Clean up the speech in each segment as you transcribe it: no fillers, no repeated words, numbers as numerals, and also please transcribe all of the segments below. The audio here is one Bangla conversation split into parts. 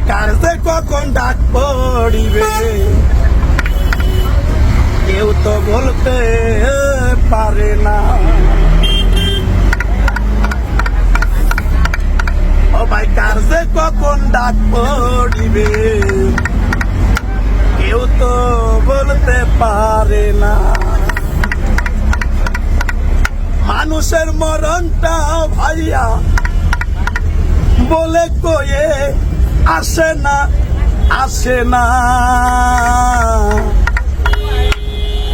কার যে কখন ডাক পড়িবে কেউ তো বলতে পারে না। ও ভাই কার যে কখন ডাক পড়িবে কেউ তো বলতে পারে না। মানুষের মরণটা ভাইয়া বলে কয়ে আসে না আসে না।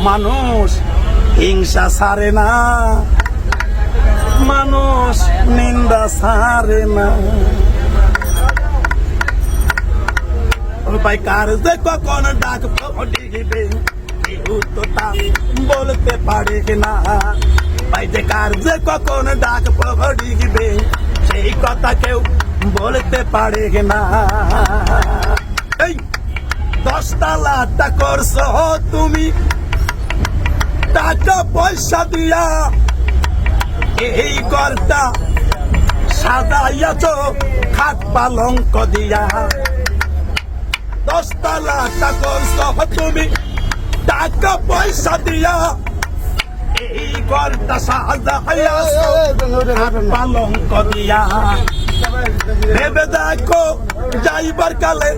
মানুষ হিংসা ছাড়ে না, মানুষ নিন্দা ছাড়ে না। ও ভাই কার যে কখন ডাক পড়িবে কেউ তো তা বলতে পারে না। ভাই যে কার যে কখন ডাক পড়িবে সেই কথা কেউ বলতে পারে না। এই 10 তালাটা করছো তুমি টাকা পয়সা দিয়া, এই ঘরটা সাজাইয়াছ খাট পালঙ্ক দিয়া। 10 তালাটা করছো তুমি টাকা পয়সা দিয়া, এই ঘরটা সাজাইয়াছ খাট পালঙ্ক দিয়া। ভেবে দেখো যাইবার কালে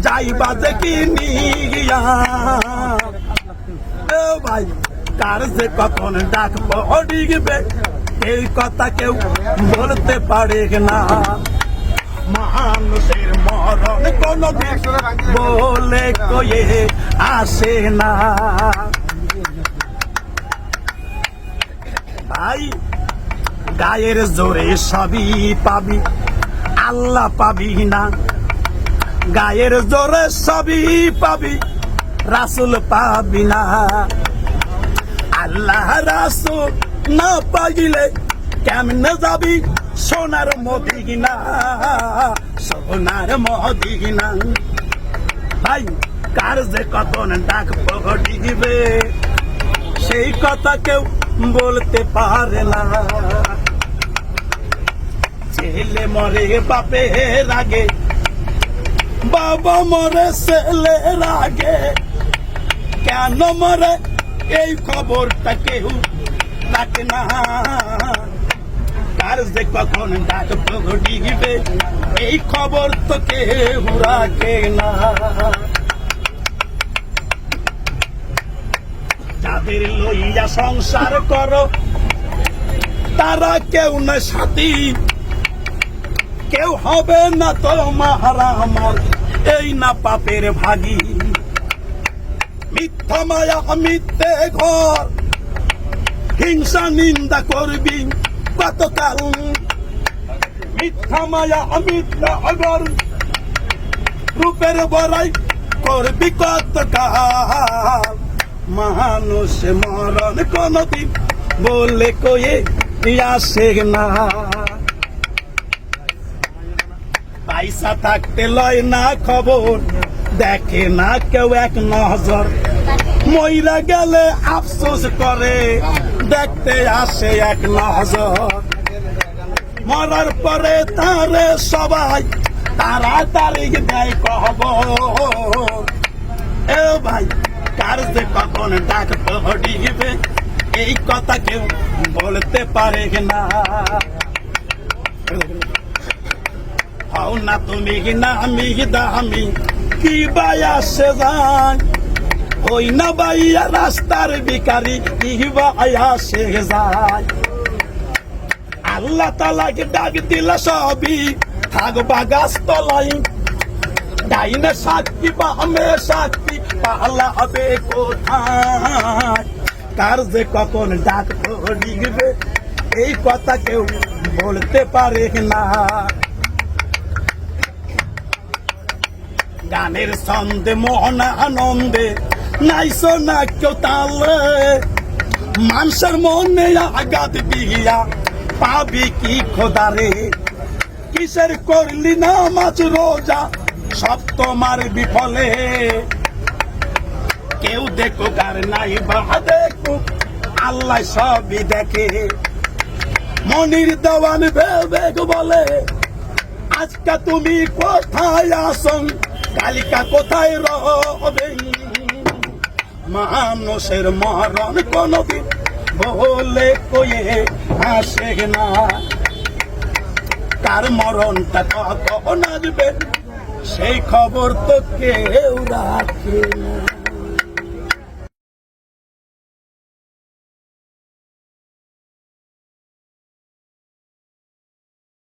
যাইবা যে কি নিয়া। ও ভাই কার যে কখন ডাক পড়িবে এই কথা কেউ বলতে পারে না। মানুষের মরণ কোনো বলে কয়ে আসে না। ভাই গায়ের জোরে সবই পাবি আল্লাহ পাবি না। গায়ের জোরে সবই পাবি রাসূল পাবি না। আল্লাহ রাসূল না পাইলে কেমনে যাবি সোনার মদিনা, সোনার মদিনা। ভাই কার যে কখন ডাক পড়িবে সেই কথা কেউ বলতে পারে না। ছেলে মরে বাপের আগে, বাবা মরে ছেলের আগে, কেন মরে এই খবরটা কেউ রাখে না। কার যে কখন ডাক পড়িবে এই খবর তো কেউ রাখে না। যাদের লইয়া সংসার করো তারা কেউ না সাথী, কেউ হবে না তোমার আমার এই না পাপের ভাগী। মিথ্যা মায়া মিথ্যে ঘর হিংসা নিন্দা করবি কতকাল। মিথ্যা মায়া মিথ্যা ঘর রূপের বড়াই করবি কতকাল। মানুষ মরণ কোনদিন বলে কয়ে আসে না। পয়সা থাকতে লয় না খবর, দেখে না কেউ এক নজর। মইরা গেলে আফসোস করে দেখতে আসে এক নজর। মরার পরে তারে সবাই তাড়াতাড়ি দেয় খবর। এ ভাই কার যে কখন ডাক পড়িবে এই কথা কেউ বলতে পারে না। হও না তুমি না আমি দামি কি বায়া সে যান, ওই না বাইয়া রাস্তার ভিখারি কি বায়া সে যায়। আল্লাহ তাআলাকে ডাক দিলা সবই থাকবা গাছ তলাই, ডাইনে সাক্ষী বামে সাক্ষী পালা হবে কোথায়। কার যে কখন ডাক পড়িবে এই কথা কেউ বলতে পারে না। গানের ছন্দে মোহন আনন্দে নাইছো না কেউ তালে, মানুষের মনে আঘাত দিয়া পাবি কি খোদারে। কিসের করলি না নামাজ রোজা সব তোমার বিফলে। কেউ দেখো কার নাই বা দেখো আল্লাহ সবই দেখে। মনির দেওয়ান ভেবে বলে আজকে তুমি কোথায় আসন কালিকা কোথায় রবে মানুষের মরণ কোনদিন বলে কয়ে আসে না কার মরণটা কখন আসবে সেই খবর তো কেউ রাখে না।